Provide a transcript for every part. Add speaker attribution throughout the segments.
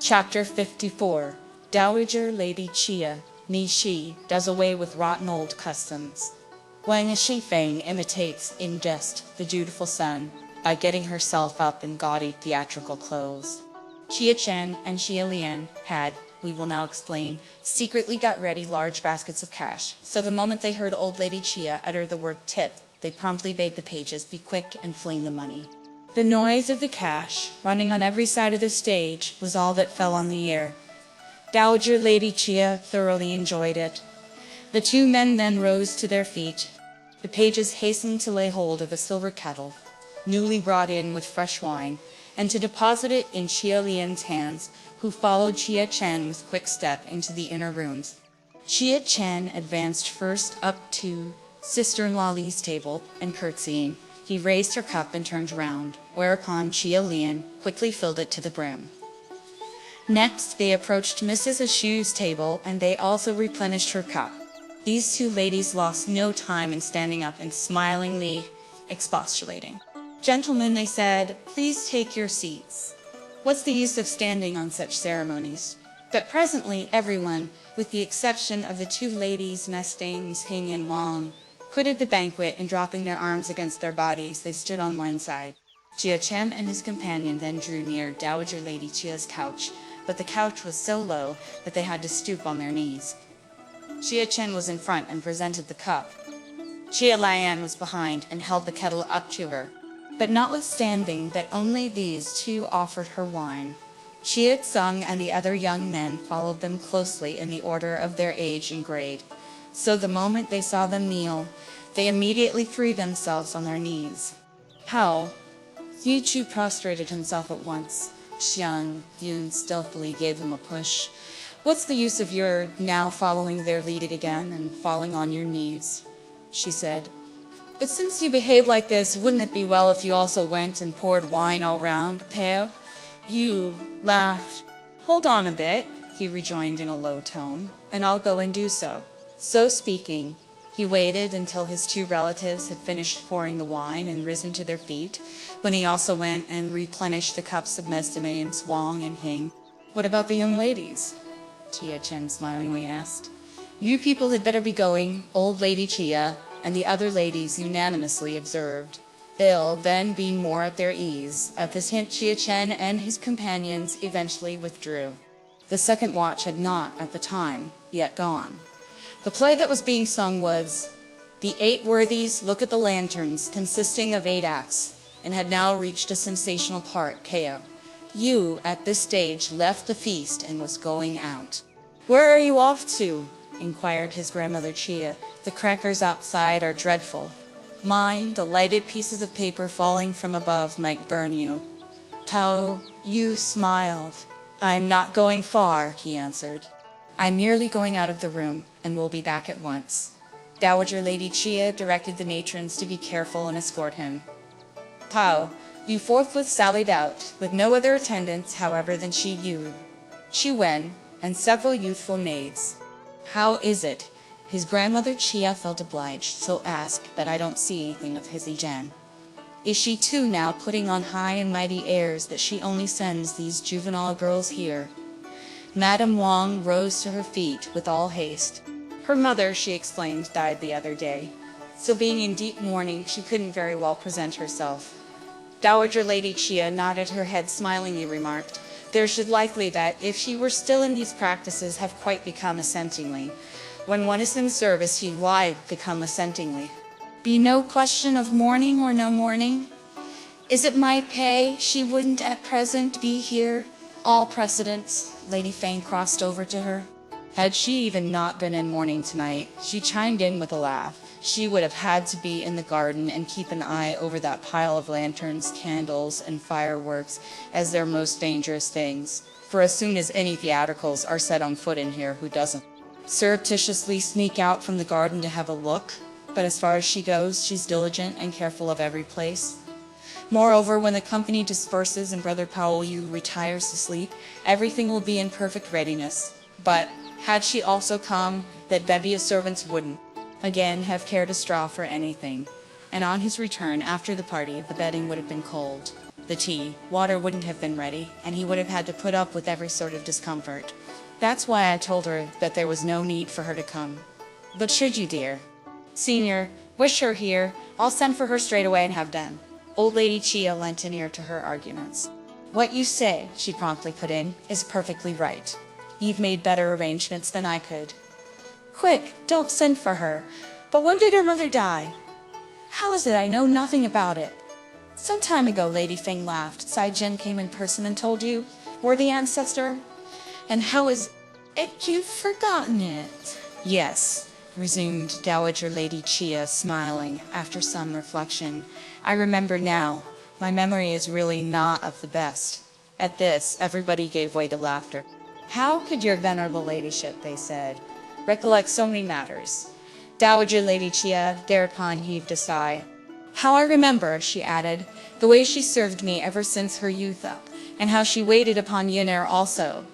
Speaker 1: Chapter 54. Dowager Lady Chia, Ni Shi, does away with rotten old customs. Wang Shifeng imitates, in jest, the dutiful son, by getting herself up in gaudy theatrical clothes. Chia Chen and Xia Lian had, we will now explain, secretly got ready large baskets of cash, so the moment they heard old Lady Chia utter the word tip, they promptly bade the pages be quick and fling the money. The noise of the cash, running on every side of the stage, was all that fell on the ear. Dowager Lady Chia thoroughly enjoyed it. The two men then rose to their feet. The pages hastened to lay hold of a silver kettle, newly brought in with fresh wine, and to deposit it in Xia Lian's hands, who followed Chia Chen with quick step into the inner rooms. Chia Chen advanced first up to sister-in-law Li's table, and curtsying, he raised her cup and turned round, whereupon Xia Lian quickly filled it to the brim. Next, they approached Mrs. Ashu's table, and they also replenished her cup. These two ladies lost no time in standing up and smilingly expostulating. "Gentlemen," they said, "please take your seats. What's the use of standing on such ceremonies?" But presently everyone, with the exception of the two ladies nesting Ming and Wang, quitted the banquet, and dropping their arms against their bodies, they stood on one side. Chia Chen and his companion then drew near Dowager Lady Chia's couch, but the couch was so low that they had to stoop on their knees. Chia Chen was in front and presented the cup. Xia Lian was behind and held the kettle up to her. But notwithstanding that only these two offered her wine, Chia Tsung and the other young men followed them closely in the order of their age and grade. So the moment they saw them kneel, they immediately threw themselves on their knees. "How?" Yu Chu prostrated himself at once. Xiang Yun stealthily gave him a push. "What's the use of your now following their lead again and falling on your knees?" she said. "But since you behave like this, wouldn't it be well if you also went and poured wine all round, Peo?" Yu laughed. "Hold on a bit," he rejoined in a low tone, "and I'll go and do so." So speaking, he waited until his two relatives had finished pouring the wine and risen to their feet, when he also went and replenished the cups of Mesdames Wang and Hing. "What about the young ladies?" Chia Chen smilingly asked. "You people had better be going," old Lady Chia and the other ladies unanimously observed. They'll then be more at their ease. At this hint, Chia Chen and his companions eventually withdrew. The second watch had not, at the time, yet gone. The play that was being sung was The Eight Worthies Look at the Lanterns, consisting of 8 acts, and had now reached a sensational part, KO. Yu, at this stage, left the feast and was going out. "Where are you off to?" inquired his grandmother Chia. "The crackers outside are dreadful. Mind, the lighted pieces of paper falling from above might burn you." Tao Yu smiled. "I'm not going far," he answered. "I'm merely going out of the room, and will be back at once." Dowager Lady Chia directed the matrons to be careful and escort him. Tao Yu forthwith sallied out, with no other attendants, however, than Shi Yu, Shi Wen, and several youthful maids. "How is it?" His grandmother Chia felt obliged, so asked that I don't see anything of Hizzy Jen. Is she too now putting on high and mighty airs that she only sends these juvenile girls here? Madame Wang rose to her feet with all haste. Her mother, she explained, died the other day, so being in deep mourning, she couldn't very well present herself. Dowager Lady Chia nodded her head smilingly, remarked, "There should likely that, if she were still in these practices, have quite become assentingly. When one is in service, he why become assentingly? Be no question of mourning or no mourning? Is it my pay she wouldn't at present be here? All precedents." Lady Fang crossed over to her. Had she even not been in mourning tonight, she chimed in with a laugh. She would have had to be in the garden and keep an eye over that pile of lanterns, candles, and fireworks, as they're most dangerous things. For as soon as any theatricals are set on foot in here, who doesn't surreptitiously sneak out from the garden to have a look? But as far as she goes, she's diligent and careful of every place. Moreover, when the company disperses and Brother Powell Yu retires to sleep, everything will be in perfect readiness. But had she also come, that bevy of servants wouldn't, again, have cared a straw for anything. And on his return, after the party, the bedding would have been cold. the tea, water wouldn't have been ready, and he would have had to put up with every sort of discomfort. That's why I told her that there was no need for her to come. But should you, dear? Senior, wish her here. I'll send for her straight away and have done. Old Lady Chia lent an ear to her arguments. What you say, she promptly put in, is perfectly right. You've made better arrangements than I could. Quick, don't send for her. But when did her mother die? How is it I know nothing about it? Some time ago, Lady Feng laughed. Sai Jin came in person and told you, worthy ancestor? And how is it you've forgotten it? Yes, resumed Dowager Lady Chia, smiling after some reflection. I remember now. My memory is really not of the best. At this, everybody gave way to laughter. How could your venerable ladyship, they said, recollect so many matters? Dowager Lady Chia thereupon heaved a sigh. How I remember, she added, the way she served me ever since her youth up, and how she waited upon Yunair also.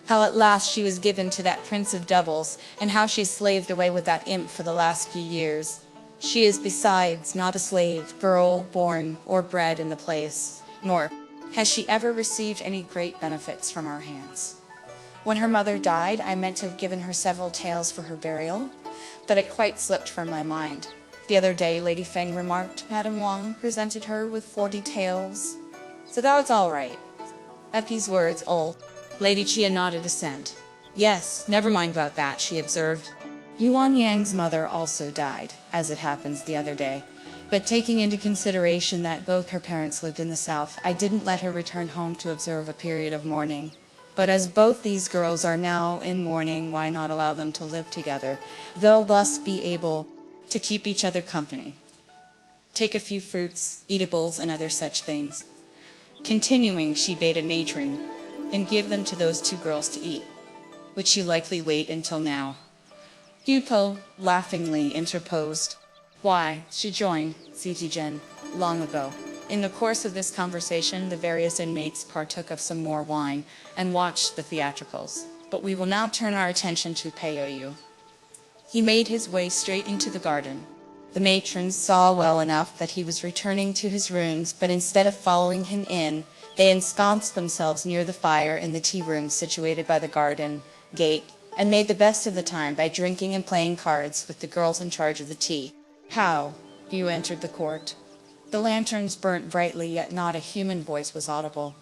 Speaker 1: How at last she was given to that prince of devils, and how she slaved away with that imp for the last few years. She is besides not a slave, girl, born, or bred in the place, nor has she ever received any great benefits from our hands. When her mother died, I meant to have given her several taels for her burial, but it quite slipped from my mind. The other day, Lady Feng remarked, Madame Wang presented her with 40 taels, so that was all right. At these words, old Lady Chia nodded assent. Yes, never mind about that, she observed. Yuan Yang's mother also died, as it happens, the other day. But taking into consideration that both her parents lived in the south, I didn't let her return home to observe a period of mourning. But as both these girls are now in mourning, why not allow them to live together? They'll thus be able to keep each other company. Take a few fruits, eatables, and other such things. Continuing, she bade a matron, and give them to those two girls to eat, which you likely wait until now. Yupo laughingly interposed. Why, she joined Zijigen long ago. In the course of this conversation, the various inmates partook of some more wine and watched the theatricals. But we will now turn our attention to Peioyu. He made his way straight into the garden. The matrons saw well enough that he was returning to his rooms, but instead of following him in, they ensconced themselves near the fire in the tea room situated by the garden gate, and made the best of the time by drinking and playing cards with the girls in charge of the tea. How? You entered the court. The lanterns burnt brightly, yet not a human voice was audible.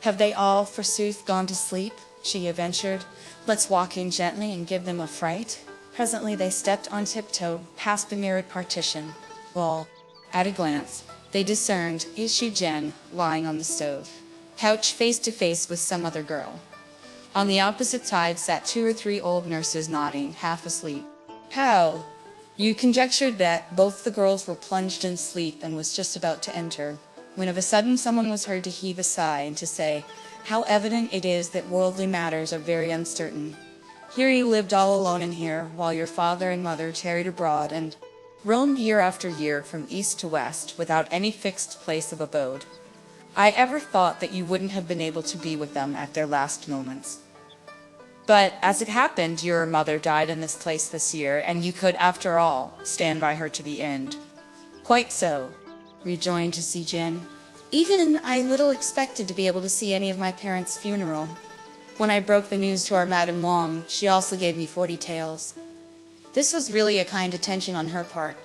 Speaker 1: Have they all, forsooth, gone to sleep? She ventured. Let's walk in gently and give them a fright. Presently they stepped on tiptoe past the mirrored partition. Well, at a glance, they discerned Ishu Jen lying on the stove, couched face to face with some other girl. On the opposite side sat 2 or 3 old nurses nodding, half asleep. How? You conjectured that both the girls were plunged in sleep and was just about to enter, when of a sudden someone was heard to heave a sigh and to say, how evident it is that worldly matters are very uncertain. Here you lived all alone in here, while your father and mother tarried abroad and roamed year after year from east to west without any fixed place of abode. I ever thought that you wouldn't have been able to be with them at their last moments. But as it happened, your mother died in this place this year, and you could, after all, stand by her to the end. Quite so, rejoined Zijin. Even I little expected to be able to see any of my parents' funeral. When I broke the news to our Madame Wang, she also gave me 40 taels. This was really a kind attention on her part.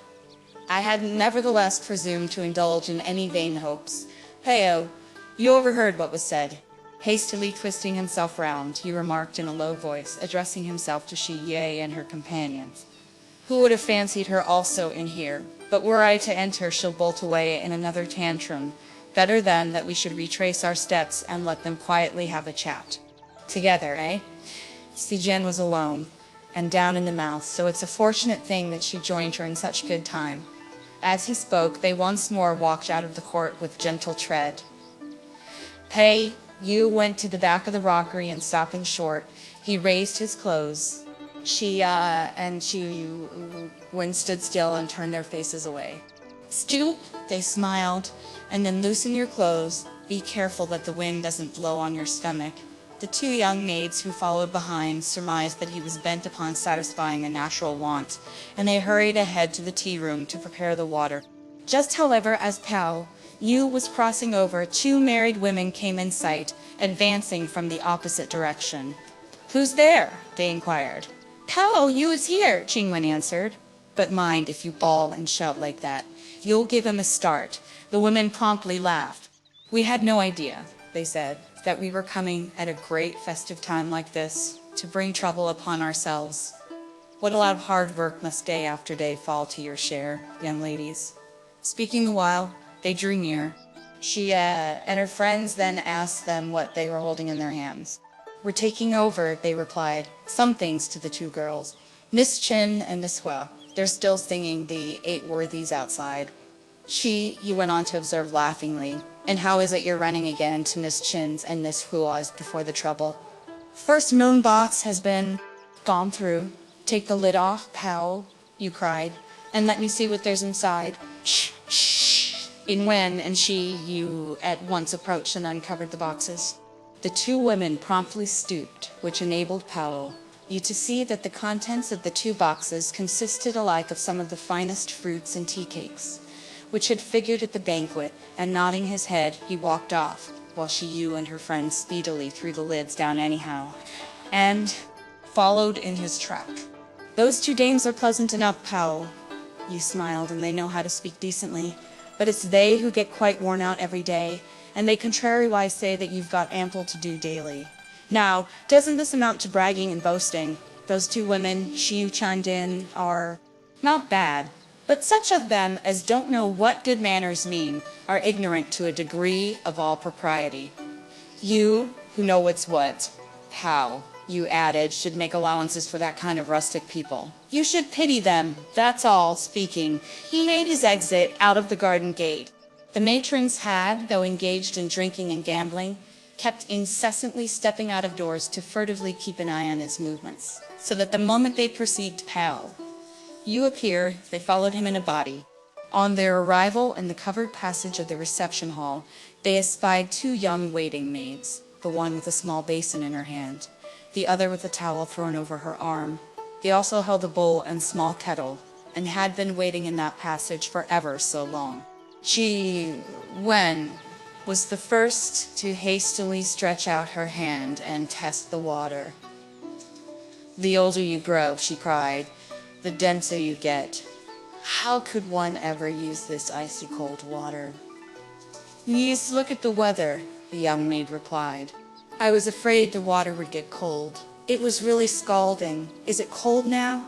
Speaker 1: I had nevertheless presumed to indulge in any vain hopes. Heyo, you overheard what was said. Hastily twisting himself round, he remarked in a low voice, addressing himself to Shi Ye and her companions. Who would have fancied her also in here? But were I to enter, she'll bolt away in another tantrum. Better then that we should retrace our steps and let them quietly have a chat. Together, eh? Zijian was alone, and down in the mouth, so it's a fortunate thing that she joined her in such good time. As he spoke, they once more walked out of the court with gentle tread. Pei Yu went to the back of the rockery and stopping short, he raised his clothes. She and Chu Wen stood still and turned their faces away. Stoop, they smiled, and then loosen your clothes. Be careful that the wind doesn't blow on your stomach. The 2 young maids who followed behind surmised that he was bent upon satisfying a natural want, and they hurried ahead to the tea room to prepare the water. Just however as Pao Yu was crossing over. Two married women came in sight, advancing from the opposite direction. "Who's there?" they inquired. "Pao Yu is here," Qingwen answered. "But mind if you bawl and shout like that. You'll give him a start." The women promptly laughed. "We had no idea," they said, "that we were coming at a great festive time like this to bring trouble upon ourselves. What a lot of hard work must day after day fall to your share, young ladies." Speaking the while, they drew near. She and her friends then asked them what they were holding in their hands. "We're taking over," they replied, some things to the two girls. Miss Chin and Miss Hua, they're still singing the 8 worthies outside. You went on to observe laughingly. "And how is it you're running again?" to Miss Chin's and Miss Hua's before the trouble. "First moon box has been gone through. Take the lid off, Pao," you cried, "and let me see what there's inside." "Shh, shh." Wen and you at once approached and uncovered the boxes. The two women promptly stooped, which enabled Pao Yu to see that the contents of the 2 boxes consisted alike of some of the finest fruits and tea cakes, which had figured at the banquet, and nodding his head, he walked off, while Yu and her friends speedily threw the lids down anyhow, and followed in his track. "Those 2 dames are pleasant enough, Pao." Yu smiled, "and they know how to speak decently. But it's they who get quite worn out every day, and they contrariwise say that you've got ample to do daily. Now, doesn't this amount to bragging and boasting? Those 2 women," Yu chimed in, "are not bad, but such of them as don't know what good manners mean are ignorant to a degree of all propriety. You, who know what's what, Pao," Yu added, "should make allowances for that kind of rustic people. You should pity them, that's all." Speaking, he made his exit out of the garden gate. The matrons had, though engaged in drinking and gambling, kept incessantly stepping out of doors to furtively keep an eye on his movements, so that the moment they perceived Pao Yu appear, they followed him in a body. On their arrival in the covered passage of the reception hall, they espied 2 young waiting maids, the one with a small basin in her hand, the other with a towel thrown over her arm. They also held a bowl and small kettle, and had been waiting in that passage for ever so long. Wen was the first to hastily stretch out her hand and test the water. "The older you grow," she cried, "the denser you get. How could one ever use this icy cold water?" "Yes, look at the weather," the young maid replied. "I was afraid the water would get cold. It was really scalding. Is it cold now?"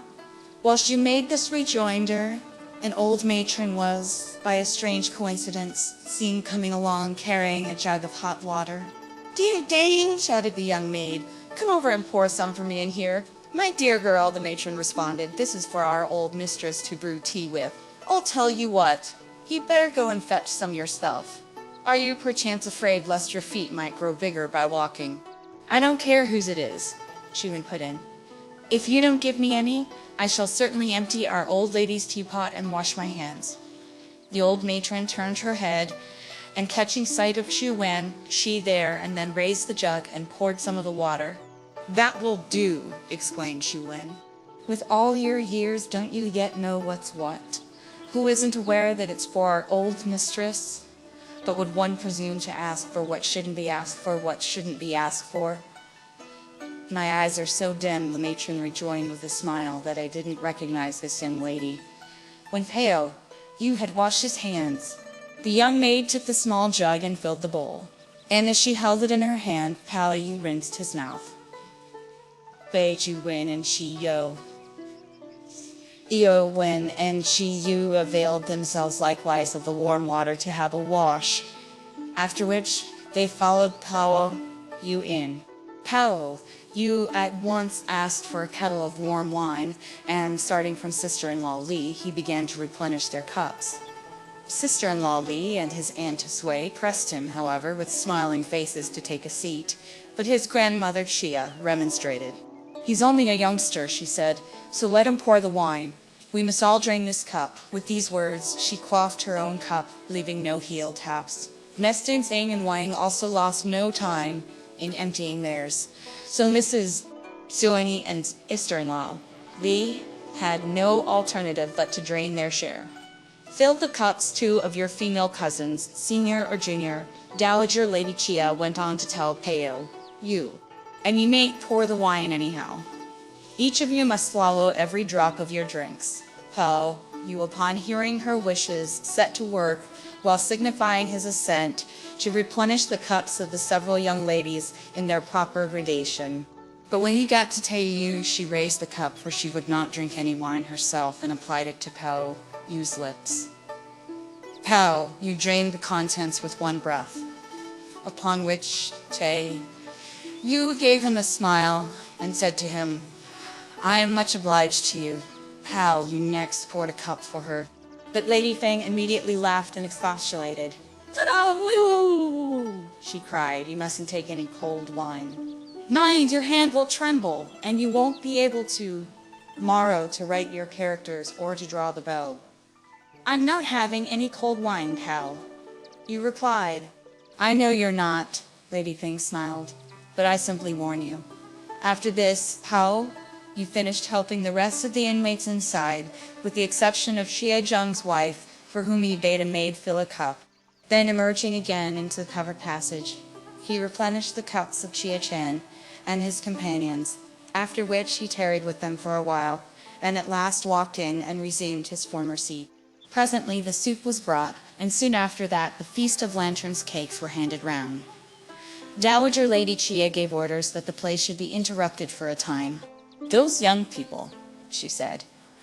Speaker 1: While she made this rejoinder, an old matron was, by a strange coincidence, seen coming along carrying a jug of hot water. "Dear Dane," shouted the young maid, "come over and pour some for me in here." "My dear girl," the matron responded, "this is for our old mistress to brew tea with. I'll tell you what, you'd better go and fetch some yourself. Are you perchance afraid lest your feet might grow bigger by walking?" "I don't care whose it is," Schumann put in. "If you don't give me any, I shall certainly empty our old lady's teapot and wash my hands." The old matron turned her head, and catching sight of Shu Wen, she there and then raised the jug and poured some of the water. "That will do," exclaimed Shu Wen. "With all your years, don't you yet know what's what? Who isn't aware that it's for our old mistress? But would one presume to ask for what shouldn't be asked for, what shouldn't be asked for?" "My eyes are so dim," the matron rejoined with a smile, "that I didn't recognize this young lady." When Pao Yu had washed his hands, the young maid took the small jug and filled the bowl, and as she held it in her hand, Pao Yu rinsed his mouth. Bei Ju Wen and Wen and Yu availed themselves likewise of the warm water to have a wash, after which they followed Pao Yu in. Pao Yu at once asked for a kettle of warm wine, and starting from sister-in-law Li, he began to replenish their cups. Sister-in-law Li and his aunt Sui pressed him, however, with smiling faces to take a seat, but his grandmother Xia remonstrated. "He's only a youngster," she said, "so let him pour the wine. We must all drain this cup." With these words, she quaffed her own cup, leaving no heel taps. Nesting, Tsang, and Wang also lost no time in emptying theirs. So Mrs. Sui and sister-in-law Li had no alternative but to drain their share. Fill the cups two of your female cousins, senior or junior, Dowager Lady Chia went on to tell Peo. You. And you may pour the wine anyhow. Each of you must swallow every drop of your drinks. Pao, you upon hearing her wishes, set to work, while signifying his assent, to replenish the cups of the several young ladies in their proper gradation. But when he got to Teiyu, she raised the cup, for she would not drink any wine herself, and applied it to Pao Yu's lips. Pao, you drained the contents with one breath. Upon which Teiyu gave him a smile, and said to him, I am much obliged to you. Pao, you next poured a cup for her. But Lady Feng immediately laughed and expostulated. She cried, you mustn't take any cold wine. Mind, your hand will tremble, and you won't be able tomorrow to write your characters or to draw the bow. I'm not having any cold wine, Pao. You replied. I know you're not, Lady Feng smiled, but I simply warn you. After this, Pao, you finished helping the rest of the inmates inside, with the exception of Xie Zheng's wife, for whom he bade a maid fill a cup. Then emerging again into the covered passage, he replenished the cups of Xie Chen and his companions, after which he tarried with them for a while, and at last walked in and resumed his former seat. Presently the soup was brought, and soon after that the Feast of Lanterns cakes were handed round. Dowager Lady Chia gave orders that the play should be interrupted for a time. Those young people, she said,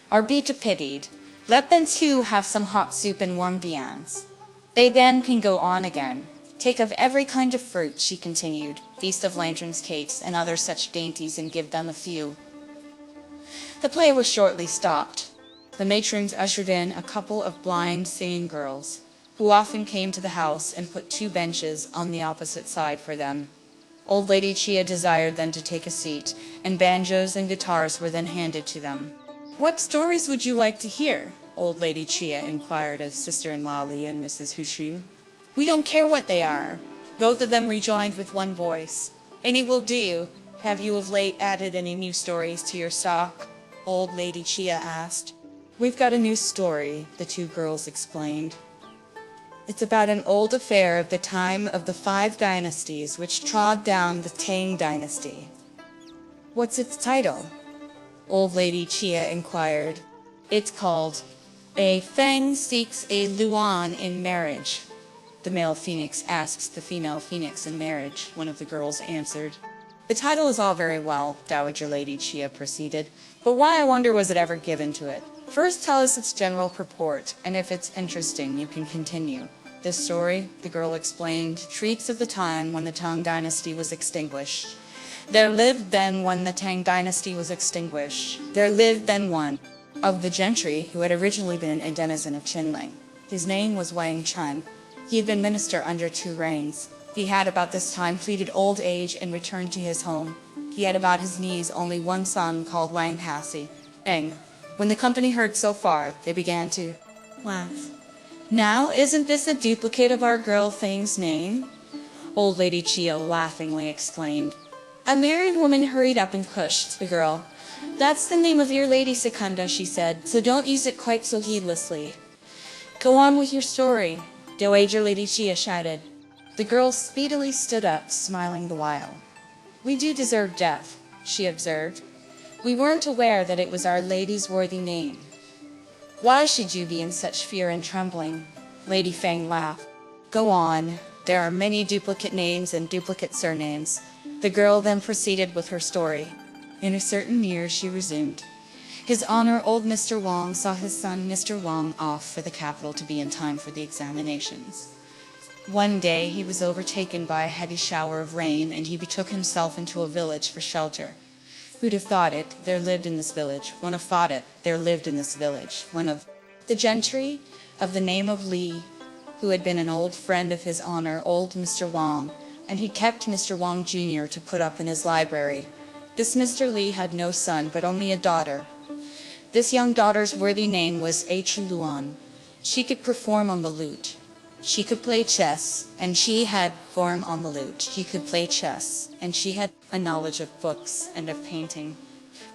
Speaker 1: are be pitied. Let them too have some hot soup and warm viands. They then can go on again. Take of every kind of fruit, she continued, Feast of Lanterns cakes and other such dainties, and give them a few. The play was shortly stopped. The matrons ushered in a couple of blind singing girls, who often came to the house and put two benches on the opposite side for them. Old Lady Chia desired them to take a seat, and banjos and guitars were then handed to them. What stories would you like to hear? Old Lady Chia inquired of sister-in-law Li and Mrs. Hushu. We don't care what they are. Both of them rejoined with one voice. Any will do. Have you of late added any new stories to your stock? Old Lady Chia asked. We've got a new story, the two girls explained. It's about an old affair of the time of the 5 dynasties which trod down the Tang dynasty. What's its title? Old Lady Chia inquired. It's called A Feng Seeks a Luan in Marriage. The male phoenix asks the female phoenix in marriage, one of the girls answered. The title is all very well, Dowager Lady Chia proceeded, but why, I wonder, was it ever given to it? First tell us its general purport, and if it's interesting, you can continue. This story, the girl explained, treats of the time when the Tang dynasty was extinguished. There lived then when the Tang dynasty was extinguished. There lived then one of the gentry who had originally been a denizen of Qinling. His name was Wang Chun. He had been minister under 2 reigns. He had about this time pleaded old age and returned to his home. He had about his knees only one son called Wang Hasi. When the company heard so far, they began to laugh. Now, isn't this a duplicate of our girl Feng's name? Old Lady Chia laughingly exclaimed. A married woman hurried up and pushed the girl. That's the name of your Lady Secunda, she said, so don't use it quite so heedlessly. Go on with your story, Dowager Lady Chia shouted. The girl speedily stood up, smiling the while. We do deserve death, she observed. We weren't aware that it was Our Lady's worthy name. Why should you be in such fear and trembling? Lady Feng laughed. Go on. There are many duplicate names and duplicate surnames. The girl then proceeded with her story. In a certain year, she resumed. His Honor, old Mr. Wang, saw his son Mr. Wang off for the capital to be in time for the examinations. One day, he was overtaken by a heavy shower of rain, and he betook himself into a village for shelter. Who'd have thought it, there lived in this village. One of thought it, there lived in this village. One of the gentry of the name of Li, who had been an old friend of his Honor, old Mr. Wang, and he kept Mr. Wang Jr. to put up in his library. This Mr. Li had no son, but only a daughter. This young daughter's worthy name was H. Luan. She could perform on the lute. She could play chess, and she had form on the lute. She could play chess, and she had a knowledge of books and of painting.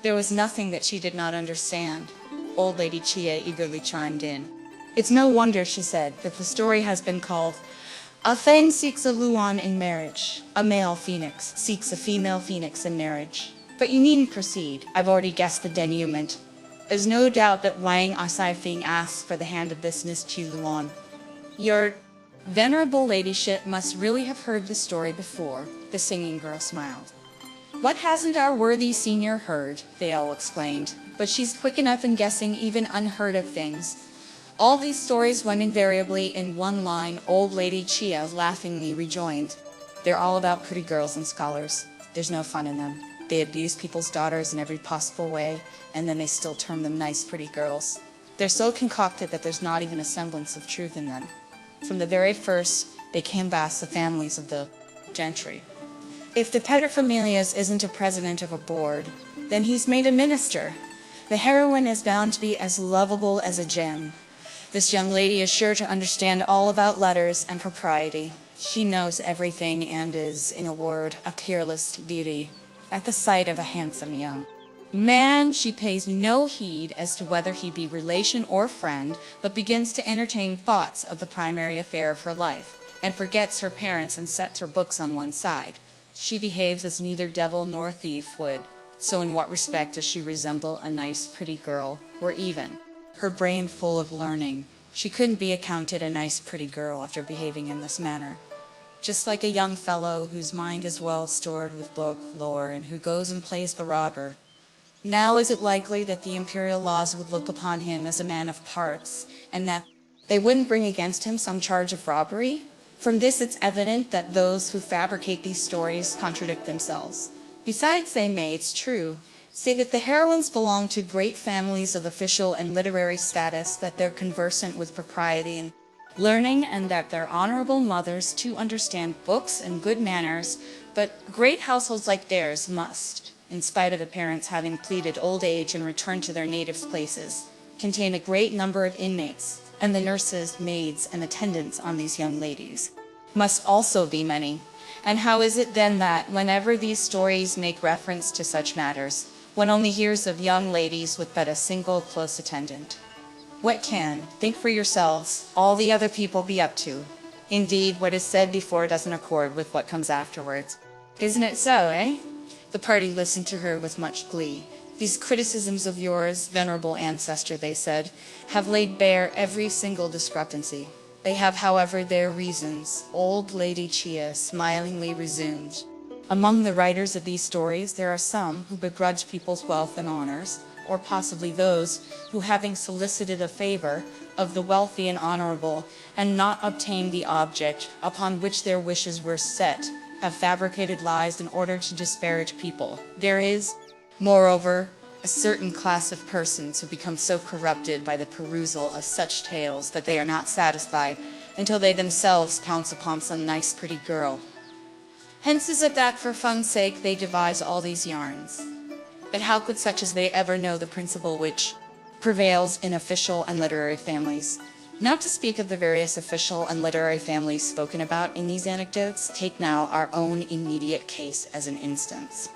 Speaker 1: There was nothing that she did not understand. Old Lady Chia eagerly chimed in. It's no wonder, she said, that the story has been called A Thane Seeks a Luan in Marriage. A male phoenix seeks a female phoenix in marriage. But you needn't proceed. I've already guessed the denouement. There's no doubt that Wang Asaifeng asks for the hand of this Miss Chu Luan. Your venerable ladyship must really have heard the story before, the singing girl smiled. What hasn't our worthy senior heard? They all exclaimed. But she's quick enough in guessing even unheard of things. All these stories went invariably in one line, old lady Chia laughingly rejoined. They're all about pretty girls and scholars. There's no fun in them. They abuse people's daughters in every possible way, and then they still term them nice pretty girls. They're so concocted that there's not even a semblance of truth in them. From the very first, they canvass the families of the gentry. If the paterfamilias isn't a president of a board, then he's made a minister. The heroine is bound to be as lovable as a gem. This young lady is sure to understand all about letters and propriety. She knows everything and is, in a word, a peerless beauty. At the sight of a handsome young man, she pays no heed as to whether he be relation or friend, but begins to entertain thoughts of the primary affair of her life, and forgets her parents and sets her books on one side. She behaves as neither devil nor thief would. So in what respect does she resemble a nice pretty girl, or even her brain full of learning? She couldn't be accounted a nice pretty girl after behaving in this manner. Just like a young fellow whose mind is well stored with book lore and who goes and plays the robber. Now is it likely that the imperial laws would look upon him as a man of parts, and that they wouldn't bring against him some charge of robbery? From this it's evident that those who fabricate these stories contradict themselves. Besides, they may, it's true, say that the heroines belong to great families of official and literary status, that they're conversant with propriety and learning, and that they're honorable mothers too understand books and good manners, but great households like theirs must, in spite of the parents having pleaded old age and returned to their native places, contain a great number of inmates, and the nurses, maids, and attendants on these young ladies must also be many. And how is it then that, whenever these stories make reference to such matters, one only hears of young ladies with but a single close attendant? What can, think for yourselves, all the other people be up to? Indeed, what is said before doesn't accord with what comes afterwards. Isn't it so, eh? The party listened to her with much glee. These criticisms of yours, venerable ancestor, they said, have laid bare every single discrepancy. They have, however, their reasons, old Lady Chia smilingly resumed. Among the writers of these stories, there are some who begrudge people's wealth and honors, or possibly those who, having solicited a favor of the wealthy and honorable, and not obtained the object upon which their wishes were set, have fabricated lies in order to disparage people. There is, moreover, a certain class of persons who become so corrupted by the perusal of such tales that they are not satisfied until they themselves pounce upon some nice pretty girl. Hence is it that for fun's sake they devise all these yarns. But how could such as they ever know the principle which prevails in official and literary families? Not to speak of the various official and literary families spoken about in these anecdotes, take now our own immediate case as an instance.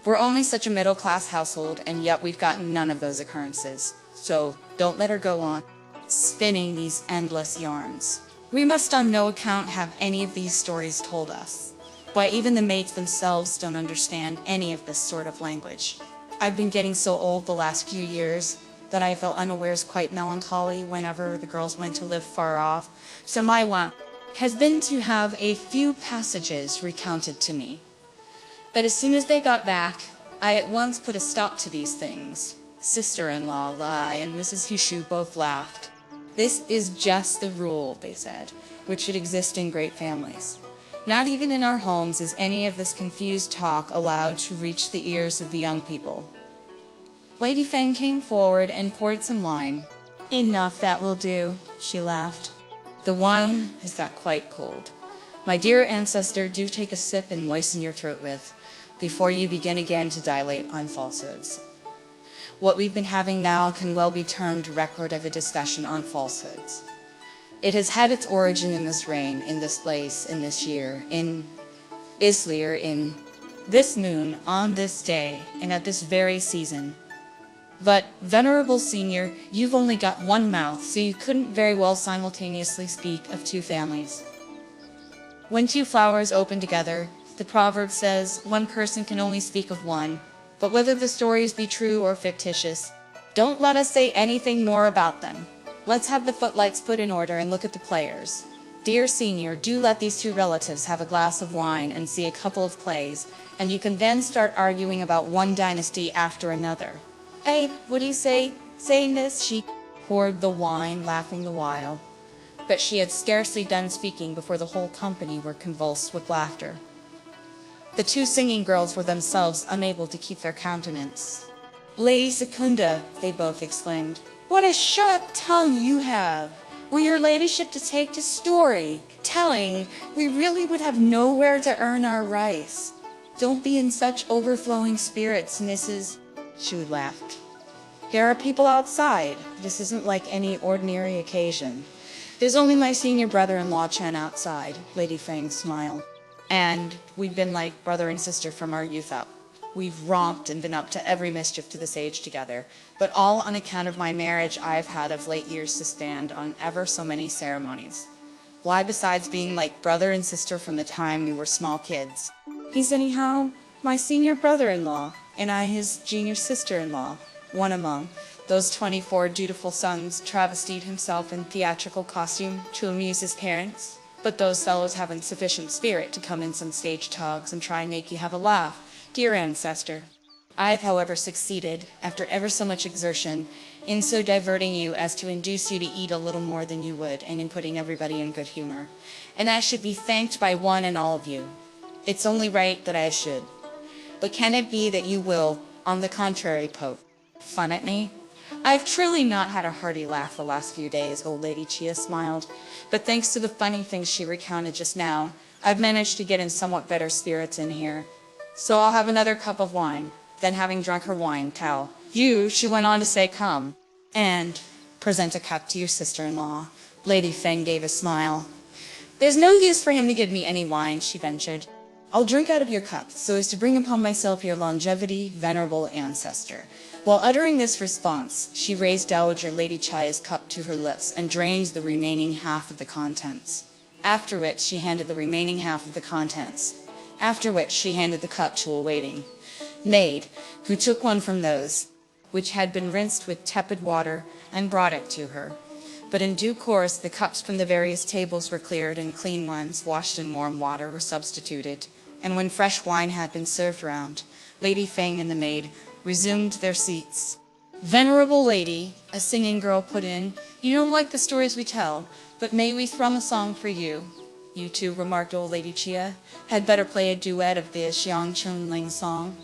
Speaker 1: We're only such a middle-class household, and yet we've gotten none of those occurrences. So don't let her go on spinning these endless yarns. We must on no account have any of these stories told us. Why, even the maids themselves don't understand any of this sort of language. I've been getting so old the last few years that I felt unawares quite melancholy whenever the girls went to live far off. So my want has been to have a few passages recounted to me. But as soon as they got back, I at once put a stop to these things. Sister-in-law Lai and Mrs. Hushu both laughed. This is just the rule, they said, which should exist in great families. Not even in our homes is any of this confused talk allowed to reach the ears of the young people. Lady Feng came forward and poured some wine. Enough, that will do, she laughed. The wine has got quite cold. My dear ancestor, do take a sip and moisten your throat with, before you begin again to dilate on falsehoods. What we've been having now can well be termed record of a discussion on falsehoods. It has had its origin in this reign, in this place, in this year, in Islir, in this moon, on this day, and at this very season. But, venerable senior, you've only got one mouth, so you couldn't very well simultaneously speak of two families. When two flowers open together, the proverb says, one person can only speak of one. But whether the stories be true or fictitious, don't let us say anything more about them. Let's have the footlights put in order and look at the players. Dear senior, do let these two relatives have a glass of wine and see a couple of plays, and you can then start arguing about one dynasty after another. Hey, what do you say? Saying this, she poured the wine, laughing the while. But she had scarcely done speaking before the whole company were convulsed with laughter. The two singing girls were themselves unable to keep their countenance. Lady Secunda, they both exclaimed, what a sharp tongue you have! Were your ladyship to take to story telling, we really would have nowhere to earn our rice. Don't be in such overflowing spirits, Mrs. She laughed. There are people outside. This isn't like any ordinary occasion. There's only my senior brother-in-law Chen outside, Lady Feng smiled. And we've been like brother and sister from our youth up. We've romped and been up to every mischief to this age together, but all on account of my marriage I've had of late years to stand on ever so many ceremonies. Why, besides being like brother and sister from the time we were small kids? He's anyhow my senior brother-in-law, and I his junior sister-in-law. One among those 24 dutiful sons travestied himself in theatrical costume to amuse his parents. But those fellows haven't sufficient spirit to come in some stage togs and try and make you have a laugh, dear ancestor. I've, however, succeeded, after ever so much exertion, in so diverting you as to induce you to eat a little more than you would, and in putting everybody in good humor. And I should be thanked by one and all of you. It's only right that I should. But can it be that you will, on the contrary, poke fun at me? I've truly not had a hearty laugh the last few days, old Lady Chia smiled, but thanks to the funny things she recounted just now, I've managed to get in somewhat better spirits in here. So I'll have another cup of wine. Then, having drunk her wine, towel. You, she went on to say, come and present a cup to your sister-in-law. Lady Feng gave a smile. There's no use for him to give me any wine, she ventured. I'll drink out of your cup, so as to bring upon myself your longevity, venerable ancestor. While uttering this response, she raised Dowager Lady Chia's cup to her lips and drained the remaining half of the contents. After which she handed the remaining half of the contents. After which she handed the cup to a waiting maid, who took one from those which had been rinsed with tepid water and brought it to her. But in due course the cups from the various tables were cleared and clean ones, washed in warm water, were substituted, and when fresh wine had been served round, Lady Feng and the maid resumed their seats. Venerable lady, a singing girl put in, you don't like the stories we tell, but may we thrum a song for you? You two, remarked old Lady Chia, had better play a duet of the Xiang Chunling song.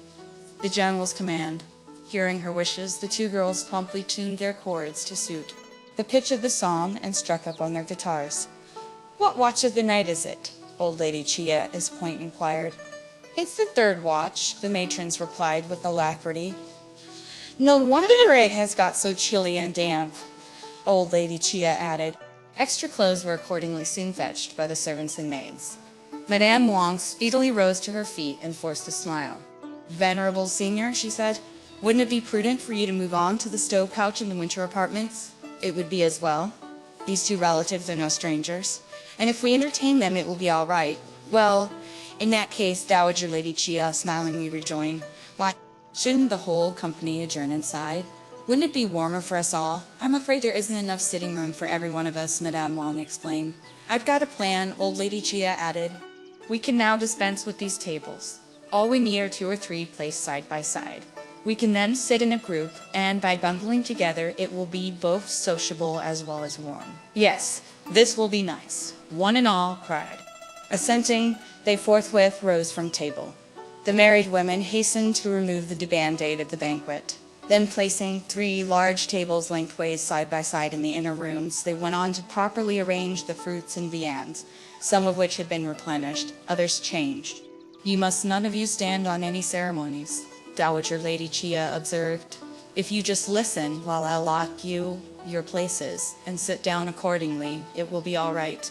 Speaker 1: The general's command. Hearing her wishes, the two girls promptly tuned their chords to suit the pitch of the song and struck up on their guitars. What watch of the night is it? Old Lady Chia at this point inquired. It's the third watch, the matrons replied with alacrity. No wonder it has got so chilly and damp, Old Lady Chia added. Extra clothes were accordingly soon fetched by the servants and maids. Madame Wang speedily rose to her feet and forced a smile. Venerable senior, she said, wouldn't it be prudent for you to move on to the stove couch in the winter apartments? It would be as well. These two relatives are no strangers, and if we entertain them it will be all right. Well, in that case, Dowager Lady Chia smilingly rejoined, why, shouldn't the whole company adjourn inside? Wouldn't it be warmer for us all? I'm afraid there isn't enough sitting room for every one of us, Madame Wang explained. I've got a plan, Old Lady Chia added. We can now dispense with these tables. All we need are 2 or 3 placed side by side. We can then sit in a group, and by bundling together, it will be both sociable as well as warm. Yes, this will be nice, one and all cried. Assenting, they forthwith rose from table. The married women hastened to remove the band-aid of the banquet. Then placing 3 large tables lengthways side by side in the inner rooms, they went on to properly arrange the fruits and viands, some of which had been replenished, others changed. You must none of you stand on any ceremonies, Dowager Lady Chia observed. If you just listen while I allot you your places and sit down accordingly, it will be all right.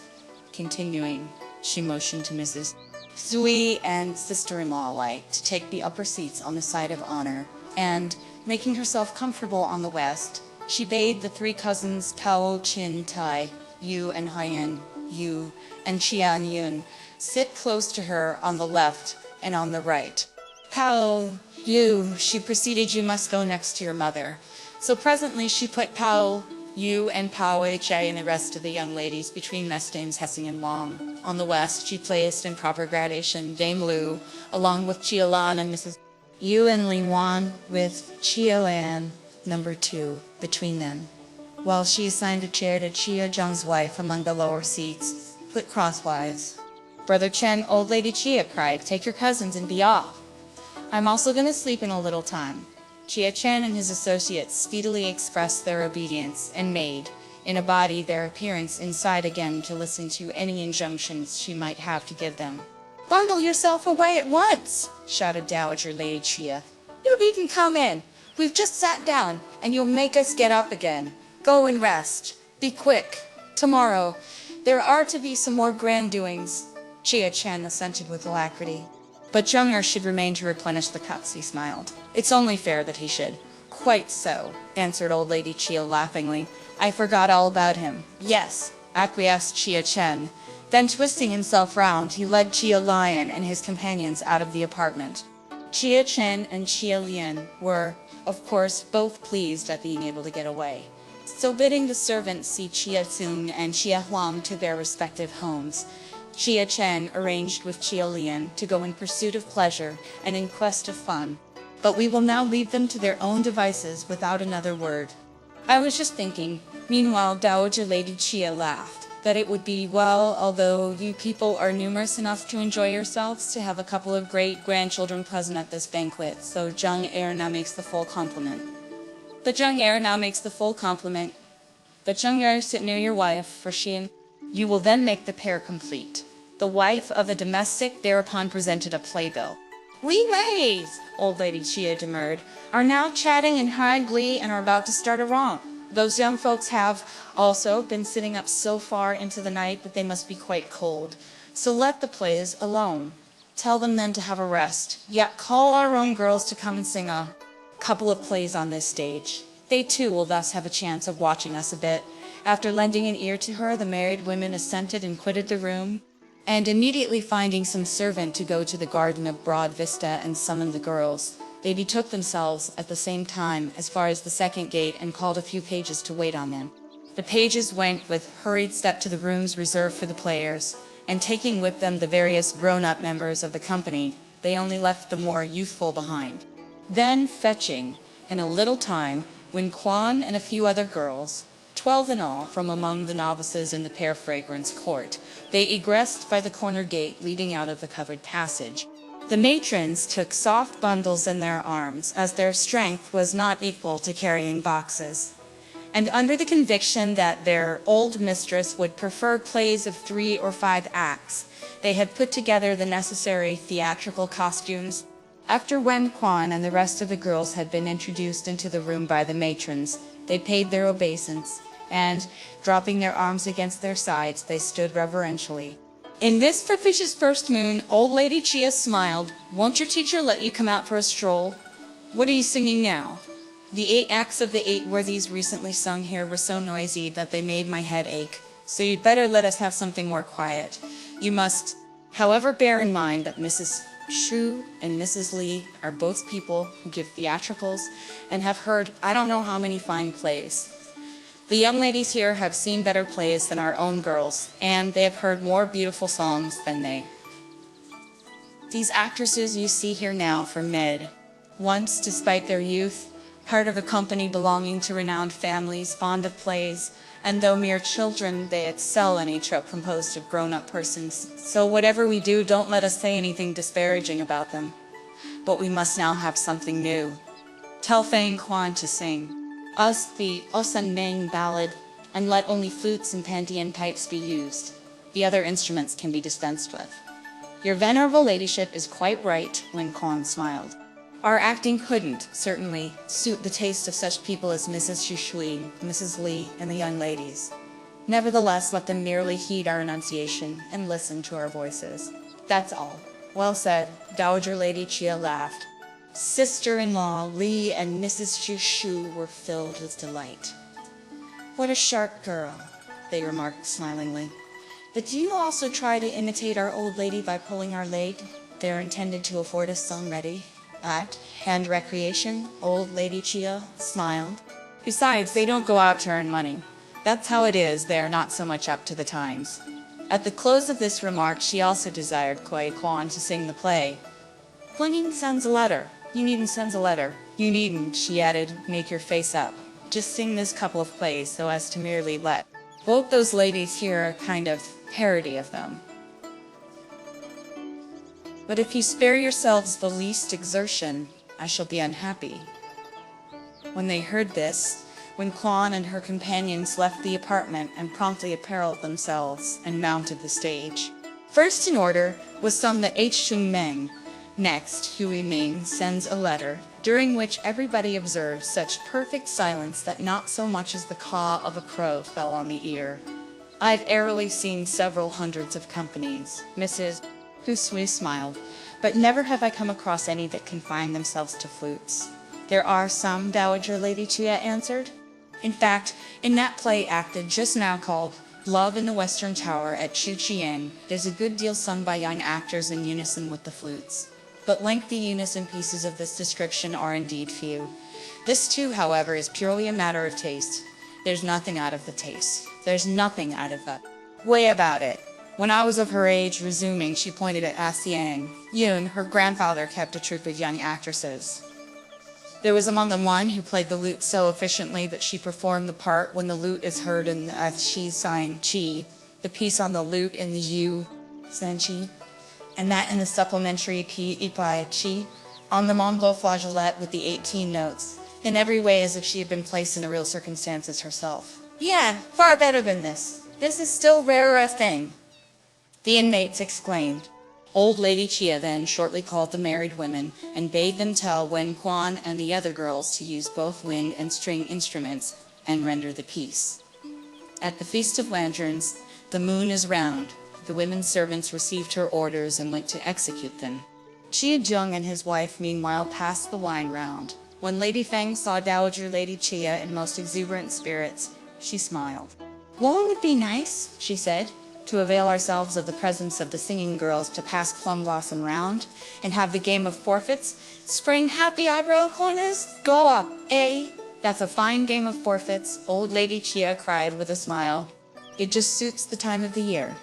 Speaker 1: Continuing, she motioned to Mrs. Sui and sister-in-law alike to take the upper seats on the side of honor, and, Making herself comfortable on the west, she bade the three cousins Pao, Chin, Tai, Yu and Haiyan, Yu and Qian Yun sit close to her on the left and on the right. Pao, Yu, she proceeded, you must go next to your mother. So presently she put Pao, Yu and Pao Hui and the rest of the young ladies between Mestames Hessing and Long. On the west she placed in proper gradation Dame Lu, along with Chia Lan and Mrs. Yu and Li Wan with Chia Lan, number 2, between them, while she assigned a chair to Chia Zhang's wife among the lower seats, put crosswise. Brother Chen, old lady Chia cried, take your cousins and be off. I'm also going to sleep in a little time. Chia Chen and his associates speedily expressed their obedience and made, in a body, their appearance inside again to listen to any injunctions she might have to give them. Bundle yourself away at once, shouted Dowager Lady Chia. You needn't come in. We've just sat down, and you'll make us get up again. Go and rest. Be quick. Tomorrow, there are to be some more grand doings. Chia Chen assented with alacrity. But Zheng should remain to replenish the cups, he smiled. It's only fair that he should. Quite so, answered old lady Chia laughingly. I forgot all about him. Yes, acquiesced Chia Chen. Then twisting himself round, he led Chia Lion and his companions out of the apartment. Chia Chen and Chia Lian were, of course, both pleased at being able to get away. So bidding the servants see Chia Tsung and Chia Huang to their respective homes, Chia Chen arranged with Chia Lian to go in pursuit of pleasure and in quest of fun. But we will now leave them to their own devices without another word. I was just thinking, meanwhile Dowager Lady Chia laughed, that it would be well, although you people are numerous enough to enjoy yourselves, to have a couple of great-grandchildren present at this banquet, so Zheng Er now makes the full compliment. But Zheng Er, sit near your wife, for she and you will then make the pair complete. The wife of the domestic thereupon presented a playbill. We ladies, old lady Chia demurred, are now chatting in high glee and are about to start a romp. Those young folks have, also, been sitting up so far into the night that they must be quite cold. So let the plays alone. Tell them then to have a rest. Yet call our own girls to come and sing a couple of plays on this stage. They too will thus have a chance of watching us a bit. After lending an ear to her, the married women assented and quitted the room, and immediately finding some servant to go to the garden of Broad Vista and summon the girls, they betook themselves at the same time as far as the second gate and called a few pages to wait on them. The pages went with hurried step to the rooms reserved for the players, and taking with them the various grown-up members of the company, they only left the more youthful behind. Then fetching, in a little time, when Quan and a few other girls, 12 in all, from among the novices in the Pear Fragrance court, they egressed by the corner gate leading out of the covered passage. The matrons took soft bundles in their arms, as their strength was not equal to carrying boxes. And under the conviction that their old mistress would prefer plays of 3 or 5 acts, they had put together the necessary theatrical costumes. After Wen Quan and the rest of the girls had been introduced into the room by the matrons, they paid their obeisance, and, dropping their arms against their sides, they stood reverentially. In this propitious first moon, old lady Chia smiled. Won't your teacher let you come out for a stroll? What are you singing now? The 8 acts of the 8 worthies recently sung here were so noisy that they made my head ache, so you'd better let us have something more quiet. You must, however, bear in mind that Mrs. Shu and Mrs. Li are both people who give theatricals and have heard I don't know how many fine plays. The young ladies here have seen better plays than our own girls, and they have heard more beautiful songs than they. These actresses you see here now from Med, once, despite their youth, part of a company belonging to renowned families, fond of plays, and though mere children, they excel in a troupe composed of grown-up persons. So whatever we do, don't let us say anything disparaging about them. But we must now have something new. Tell Fang Quan to sing us the Osan Ming ballad, and let only flutes and pantian pipes be used. The other instruments can be dispensed with. Your venerable ladyship is quite right, Wen Quan smiled. Our acting couldn't, certainly, suit the taste of such people as Mrs. Shui, Mrs. Li, and the young ladies. Nevertheless, let them merely heed our enunciation and listen to our voices. That's all. Well said, Dowager Lady Chia laughed. Sister-in-law Li and Mrs. Shu were filled with delight. "What a sharp girl," they remarked smilingly. "But do you also try to imitate our old lady by pulling our leg? They're intended to afford us some ready at hand recreation," old Lady Chia smiled. "Besides, they don't go out to earn money. That's how it is, they are not so much up to the times." At the close of this remark, she also desired Kuei Quan to sing the play. "Clinging sends a letter. You needn't send a letter. You needn't," she added, "make your face up. Just sing this couple of plays so as to merely let both those ladies hear a kind of parody of them. But if you spare yourselves the least exertion, I shall be unhappy." When they heard this, when Quan and her companions left the apartment and promptly apparelled themselves and mounted the stage. First in order was sung the Chung Meng. Next, Ming sends a letter, during which everybody observed such perfect silence that not so much as the caw of a crow fell on the ear. "I've airily seen several hundreds of companies," Mrs. Sui smiled, "but never have I come across any that confine themselves to flutes." "There are some," Dowager Lady Chia answered. "In fact, in that play acted just now called Love in the Western Tower at Chuchien, there's a good deal sung by young actors in unison with the flutes. But lengthy unison pieces of this description are indeed few. This too, however, is purely a matter of taste. There's nothing out of the taste. There's nothing out of the way about it. When I was of her age," resuming, she pointed at Asiang Yun, her grandfather kept a troupe of young actresses. There was among them one who played the lute so efficiently that she performed the part when the lute is heard in the Chi Sign Chi, the piece on the lute in the Yu San Chi, and that in the supplementary Pi Ipai Chi, on the Mongol flageolet with the 18 notes, in every way as if she had been placed in the real circumstances herself. "Yeah, far better than this. This is still rarer a thing," the inmates exclaimed. Old Lady Chia then shortly called the married women and bade them tell Wen Quan and the other girls to use both wind and string instruments and render the piece. At the Feast of Lanterns, the moon is round. The women servants received her orders and went to execute them. Chia Jung and his wife meanwhile passed the wine round. When Lady Feng saw Dowager Lady Chia in most exuberant spirits, she smiled. "Won't it be nice," she said, "to avail ourselves of the presence of the singing girls to pass Plum Blossom round, and have the game of forfeits? Spring happy eyebrow corners, go up, eh?" "That's a fine game of forfeits," old Lady Chia cried with a smile. "It just suits the time of the year."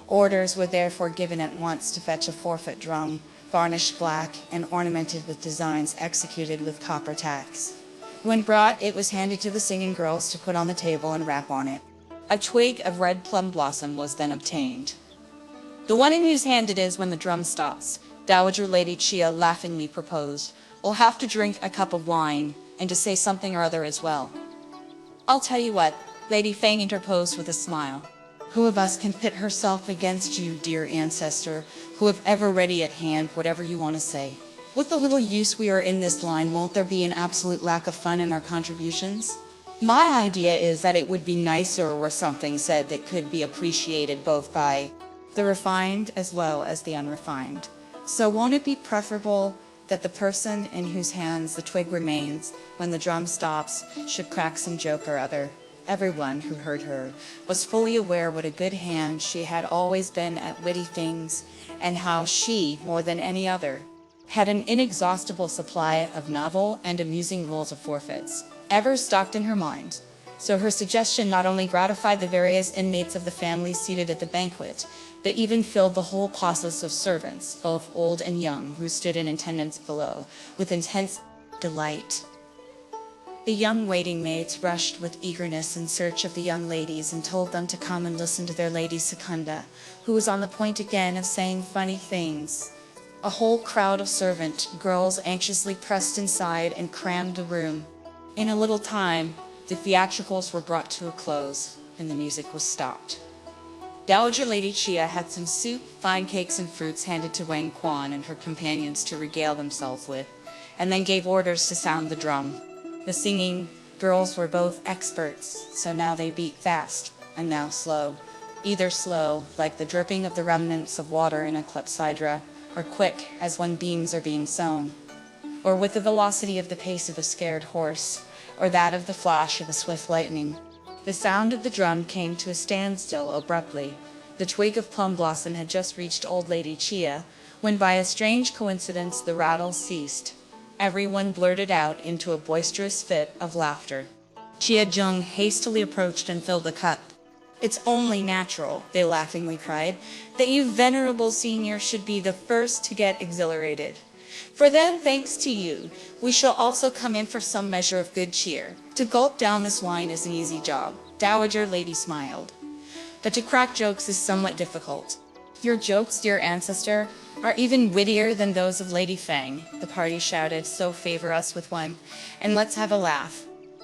Speaker 1: Orders were therefore given at once to fetch a forfeit drum, varnished black and ornamented with designs executed with copper tacks. When brought, it was handed to the singing girls to put on the table and wrap on it. A twig of red plum blossom was then obtained. "The one in whose hand it is when the drum stops," Dowager Lady Chia laughingly proposed, "will have to drink a cup of wine, and to say something or other as well." "I'll tell you what," Lady Feng interposed with a smile. "Who of us can pit herself against you, dear ancestor, who have ever ready at hand whatever you want to say? With the little use we are in this line, won't there be an absolute lack of fun in our contributions? My idea is that it would be nicer were something said that could be appreciated both by the refined as well as the unrefined. So won't it be preferable that the person in whose hands the twig remains when the drum stops should crack some joke or other?" Everyone who heard her was fully aware what a good hand she had always been at witty things, and how she, more than any other, had an inexhaustible supply of novel and amusing rules of forfeits, ever stocked in her mind. So her suggestion not only gratified the various inmates of the family seated at the banquet, but even filled the whole process of servants, both old and young, who stood in attendance below, with intense delight. The young waiting maids rushed with eagerness in search of the young ladies and told them to come and listen to their lady Secunda, who was on the point again of saying funny things. A whole crowd of servant girls anxiously pressed inside and crammed the room. In a little time, the theatricals were brought to a close, and the music was stopped. Dowager Lady Chia had some soup, fine cakes, and fruits handed to Wang Quan and her companions to regale themselves with, and then gave orders to sound the drum. The singing girls were both experts, so now they beat fast, and now slow. Either slow, like the dripping of the remnants of water in a clepsydra, or quick, as when beans are being sown. or with the velocity of the pace of a scared horse, or that of the flash of a swift lightning. The sound of the drum came to a standstill abruptly. The twig of plum blossom had just reached old Lady Chia, when by a strange coincidence the rattle ceased. Everyone blurted out into a boisterous fit of laughter. Chia Jung hastily approached and filled the cup. "It's only natural," they laughingly cried, "that you venerable senior should be the first to get exhilarated. For then, thanks to you, we shall also come in for some measure of good cheer. To gulp down this wine is an easy job." Dowager Lady smiled. "But to crack jokes is somewhat difficult. Your jokes, dear ancestor, are even wittier than those of Lady Feng," the party shouted, "so favor us with one, and let's have a laugh."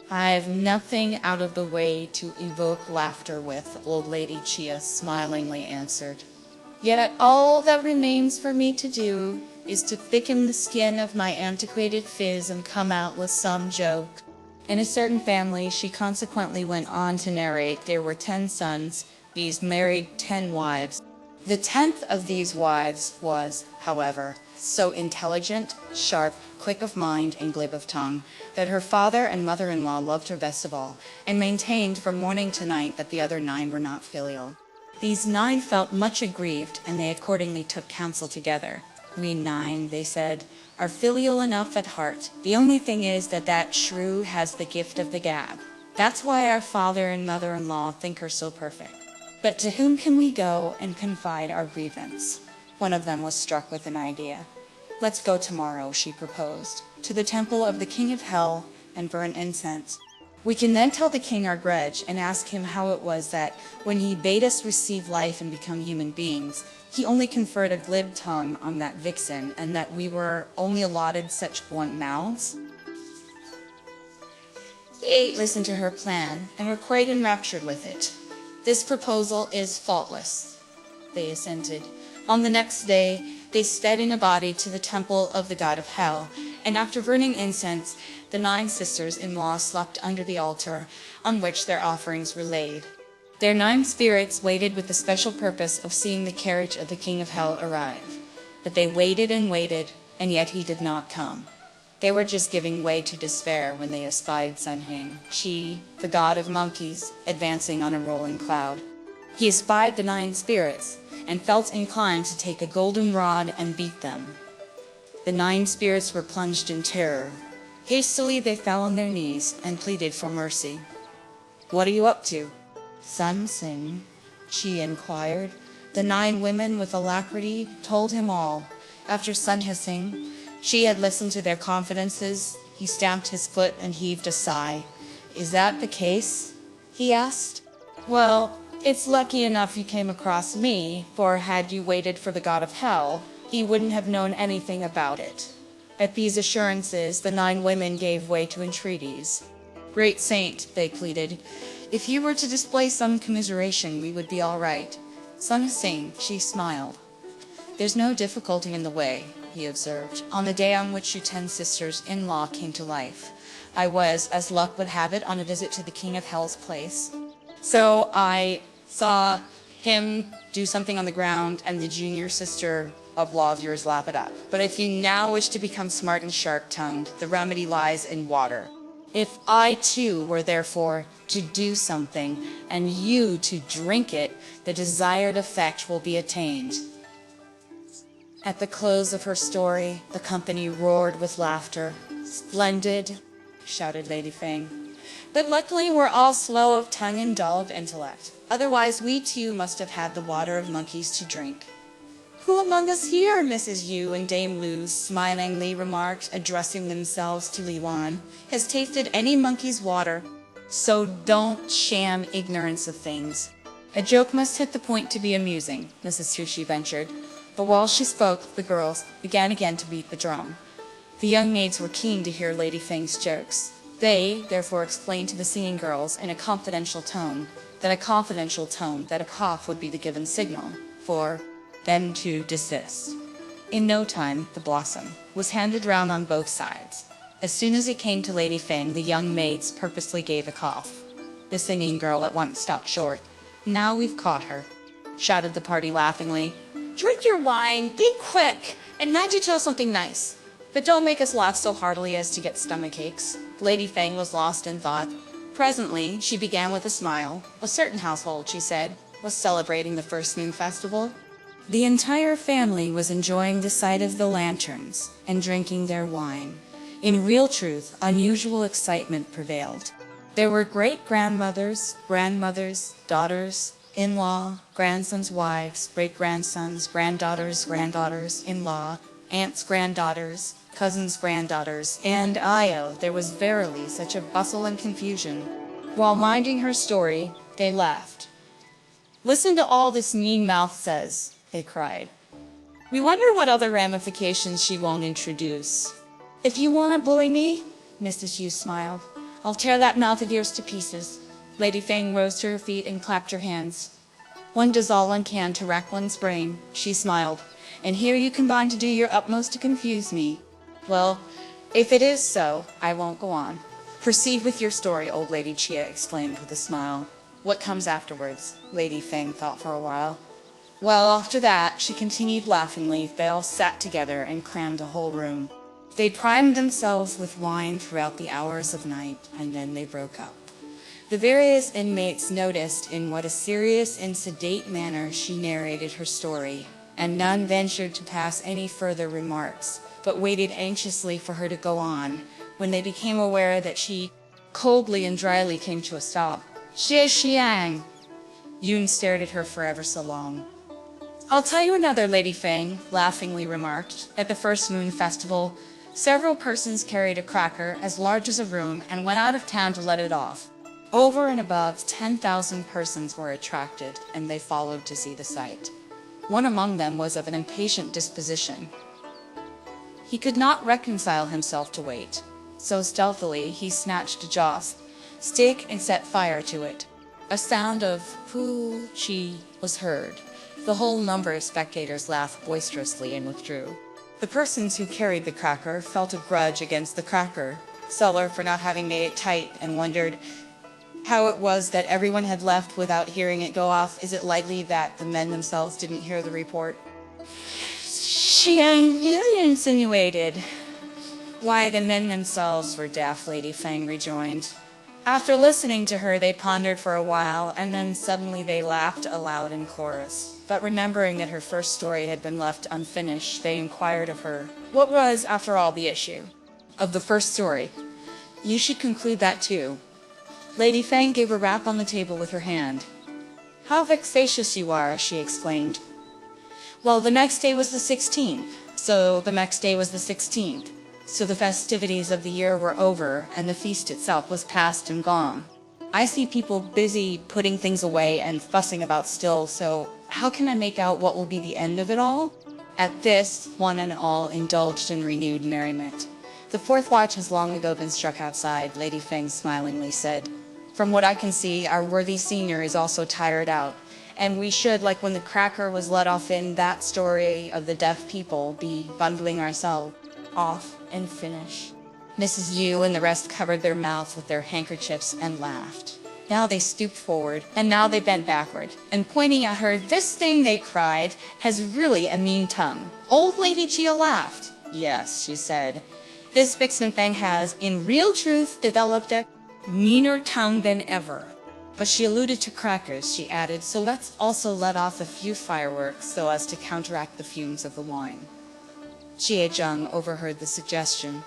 Speaker 1: "I've nothing out of the way to evoke laughter with," old Lady Chia smilingly answered. "Yet all that remains for me to do is to thicken the skin of my antiquated fizz and come out with some joke." In a certain family, she consequently went on to narrate, there were 10 sons. These married 10 wives. The 10th of these wives was, however, so intelligent, sharp, quick of mind, and glib of tongue, that her father and mother-in-law loved her best of all, and maintained from morning to night that the other 9 were not filial. These 9 felt much aggrieved, and they accordingly took counsel together. "We 9, they said, "are filial enough at heart. The only thing is that shrew has the gift of the gab. That's why our father and mother-in-law think her so perfect. But to whom can we go and confide our grievance?" One of them was struck with an idea. "Let's go tomorrow," she proposed, "to the temple of the King of Hell and burn incense. We can then tell the king our grudge and ask him how it was that, when he bade us receive life and become human beings, he only conferred a glib tongue on that vixen, and that we were only allotted such blunt mouths." The 8 listened to her plan and were quite enraptured with it. "This proposal is faultless," they assented. On the next day, they sped in a body to the temple of the god of hell, and after burning incense, the 9 sisters-in-law slept under the altar on which their offerings were laid. Their 9 spirits waited with the special purpose of seeing the carriage of the king of hell arrive. But they waited, and yet he did not come. They were just giving way to despair when they espied Sun Hing, Chi, the god of monkeys, advancing on a rolling cloud. He espied the 9 spirits, and felt inclined to take a golden rod and beat them. The 9 spirits were plunged in terror. Hastily they fell on their knees and pleaded for mercy. "What are you up to?" "Sun Sing," Chi inquired. The 9 women with alacrity told him all. After Sun Hissing, Chi had listened to their confidences. He stamped his foot and heaved a sigh. "Is that the case?" he asked. "Well, it's lucky enough you came across me, for had you waited for the god of hell, he wouldn't have known anything about it." At these assurances, the 9 women gave way to entreaties. "Great saint," they pleaded, "if you were to display some commiseration, we would be all right." Sun Hissing, she smiled. "There's no difficulty in the way," he observed. "On the day on which you 10 sisters-in-law came to life, I was, as luck would have it, on a visit to the King of Hell's place. So I saw him do something on the ground, and the junior sister-in-law of yours lap it up. But if you now wish to become smart and sharp-tongued, the remedy lies in water. If I too were therefore to do something, and you to drink it, the desired effect will be attained." At the close of her story, the company roared with laughter. "Splendid," shouted Lady Feng. "But luckily we're all slow of tongue and dull of intellect. Otherwise we too must have had the water of monkeys to drink." "Who among us here," Mrs. Yu and Dame Lu smilingly remarked, addressing themselves to Li Wan, "has tasted any monkey's water? So don't sham ignorance of things." "A joke must hit the point to be amusing," Mrs. Tushi ventured. But while she spoke, the girls began again to beat the drum. The young maids were keen to hear Lady Feng's jokes. They, therefore, explained to the singing girls in a confidential tone that a cough would be the given signal for them to desist. In no time, the blossom was handed round on both sides. As soon as it came to Lady Feng, the young maids purposely gave a cough. The singing girl at once stopped short. "Now we've caught her," shouted the party laughingly. "Drink your wine, be quick, and mind you tell something nice." But don't make us laugh so heartily as to get stomach aches. Lady Fang was lost in thought. Presently, she began with a smile. A certain household, she said, was celebrating the first moon festival. The entire family was enjoying the sight of the lanterns and drinking their wine. In real truth, unusual excitement prevailed. There were great-grandmothers, grandmothers, daughters, in-law, grandsons' wives, great-grandsons, granddaughters, granddaughters-in-law, aunts' granddaughters, cousins' granddaughters, and there was verily such a bustle and confusion. While minding her story, they laughed. "Listen to all this mean mouth says," they cried. "We wonder what other ramifications she won't introduce." "If you want to bully me," Mrs. Yu smiled, "I'll tear that mouth of yours to pieces." Lady Fang rose to her feet and clapped her hands. "One does all one can to rack one's brain," she smiled, "and here you combine to do your utmost to confuse me. Well, if it is so, I won't go on." "Proceed with your story," old Lady Chia exclaimed with a smile. "What comes afterwards?" Lady Fang thought for a while. "Well, after that," she continued laughingly, "they all sat together and crammed the whole room. They primed themselves with wine throughout the hours of night, and then they broke up." The various inmates noticed in what a serious and sedate manner she narrated her story, and none ventured to pass any further remarks, but waited anxiously for her to go on. When they became aware that she coldly and dryly came to a stop, "Xie Xiang!" Yun stared at her for ever so long. "I'll tell you another," Lady Fang laughingly remarked. "At the first moon festival, several persons carried a cracker as large as a room and went out of town to let it off. Over and above 10,000 persons were attracted, and they followed to see the sight. One among them was of an impatient disposition. He could not reconcile himself to wait, so stealthily he snatched a joss stick and set fire to it. A sound of "hoo chi" was heard. The whole number of spectators laughed boisterously and withdrew. The persons who carried the cracker felt a grudge against the cracker seller for not having made it tight, and wondered how it was that everyone had left without hearing it go off. Is it likely that the men themselves didn't hear the report? She insinuated. Why, the men themselves were deaf, Lady Fang rejoined. After listening to her, they pondered for a while, and then suddenly they laughed aloud in chorus. But remembering that her first story had been left unfinished, they inquired of her, what was, after all, the issue of the first story? "You should conclude that too." Lady Fang gave a rap on the table with her hand. "How vexatious you are," she exclaimed. "Well, the next day was the 16th, so the next day was the 16th. So the festivities of the year were over, and the feast itself was past and gone. I see people busy putting things away and fussing about still, so how can I make out what will be the end of it all?" At this, one and all indulged in renewed merriment. "The fourth watch has long ago been struck outside," Lady Fang smilingly said. "From what I can see, our worthy senior is also tired out, and we should, like when the cracker was let off in that story of the deaf people, be bundling ourselves off and finish." Mrs. Yu and the rest covered their mouths with their handkerchiefs and laughed. Now they stooped forward, and now they bent backward, and pointing at her, "This thing," they cried, "has really a mean tongue." Old Lady Chia laughed. "Yes," she said, "this vixen thing has, in real truth, developed a meaner tongue than ever." But she alluded to crackers, she added, "So let's also let off a few fireworks so as to counteract the fumes of the wine." Jie Zheng overheard the suggestion.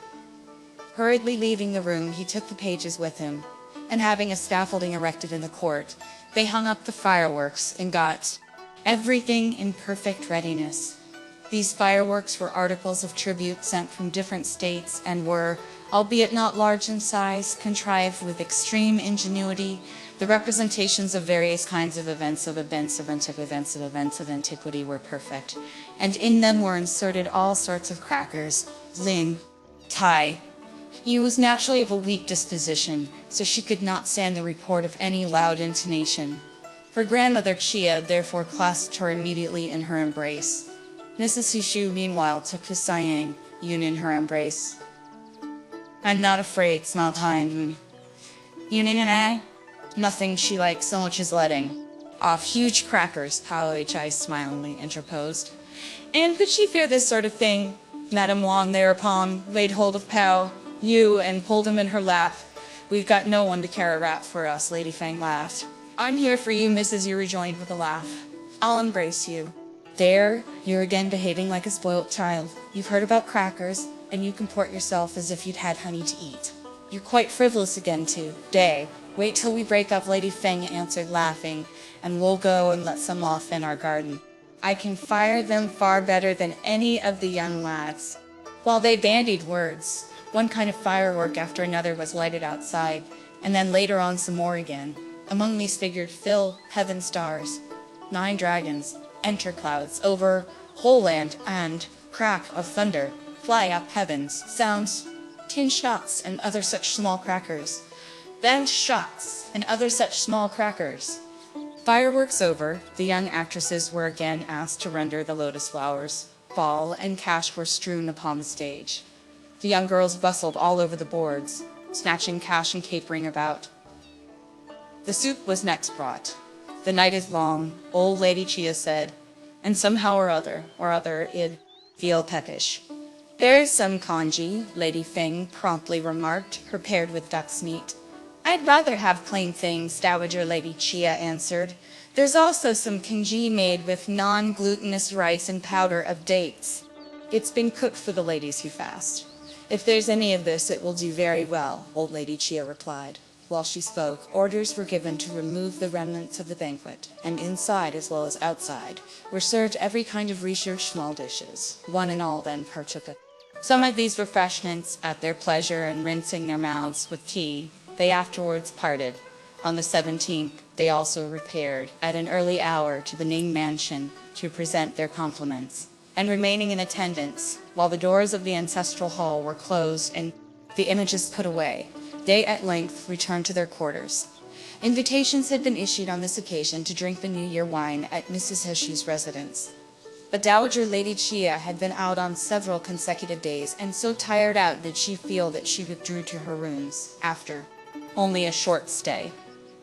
Speaker 1: Hurriedly leaving the room, he took the pages with him, and having a scaffolding erected in the court, they hung up the fireworks and got everything in perfect readiness. These fireworks were articles of tribute sent from different states and were, albeit not large in size, contrived with extreme ingenuity. The representations of various kinds of events of antiquity were perfect, and in them were inserted all sorts of crackers. Ling, Tai. He was naturally of a weak disposition, so she could not stand the report of any loud intonation. Her grandmother Chia therefore clasped her immediately in her embrace. Mrs. Sishu meanwhile took to sighing, Yun in her embrace. "I'm not afraid," smiled Han. "Yun and I? Nothing she likes so much as letting off huge crackers," Pao Hai smilingly interposed. "And could she fear this sort of thing? Madame Wang thereupon laid hold of Pao Yu and pulled him in her lap. We've got no one to care a rat for us, Lady Fang laughed. I'm here for you, Mrs. Yu rejoined with a laugh. I'll embrace you. There, you're again behaving like a spoilt child. You've heard about crackers, and you comport yourself as if you'd had honey to eat. You're quite frivolous again, today. Wait till we break up, Lady Feng answered, laughing, and we'll go and let some off in our garden. I can fire them far better than any of the young lads. While they bandied words, one kind of firework after another was lighted outside, and then later on some more again. Among these figured Phil, heaven stars, 9 dragons, enter clouds over whole land, and crack of thunder, fly up heavens, sounds, tin shots, and other such small crackers. Then shots, and other such small crackers. Fireworks over, the young actresses were again asked to render the lotus flowers fall, and cash were strewn upon the stage. The young girls bustled all over the boards, snatching cash and capering about. The soup was next brought. The night is long, old Lady Chia said, and somehow or other it'd feel peckish. There's some congee, Lady Feng promptly remarked, prepared with duck's meat. I'd rather have plain things, Dowager Lady Chia answered. There's also some congee made with non-glutinous rice and powder of dates. It's been cooked for the ladies who fast. If there's any of this, it will do very well, old Lady Chia replied. While she spoke, orders were given to remove the remnants of the banquet, and inside as well as outside were served every kind of researched small dishes. One and all then partook of some of these refreshments at their pleasure, and rinsing their mouths with tea, they afterwards parted. On the 17th, they also repaired at an early hour to the Ming mansion to present their compliments, and remaining in attendance while the doors of the ancestral hall were closed and the images put away, they at length returned to their quarters. Invitations had been issued on this occasion to drink the New Year wine at Mrs. Heshu's residence. But Dowager Lady Chia had been out on several consecutive days, and so tired out did she feel that she withdrew to her rooms after only a short stay.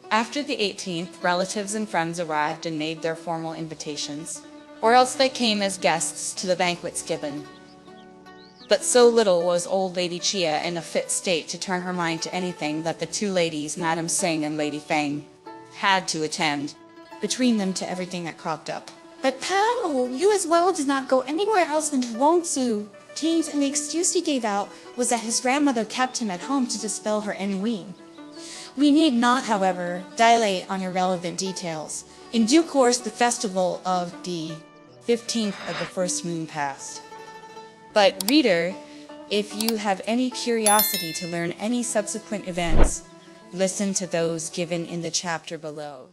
Speaker 1: After the 18th, relatives and friends arrived and made their formal invitations, or else they came as guests to the banquets given. But so little was old Lady Chia in a fit state to turn her mind to anything that the 2 ladies, Madame Sing and Lady Fang, had to attend between them to everything that cropped up. But Pao, you as well did not go anywhere else than to Wongsu. Teens, and the excuse he gave out was that his grandmother kept him at home to dispel her ennui. We need not, however, dilate on irrelevant details. In due course, the festival of the 15th of the first moon passed. But, reader, if you have any curiosity to learn any subsequent events, listen to those given in the chapter below.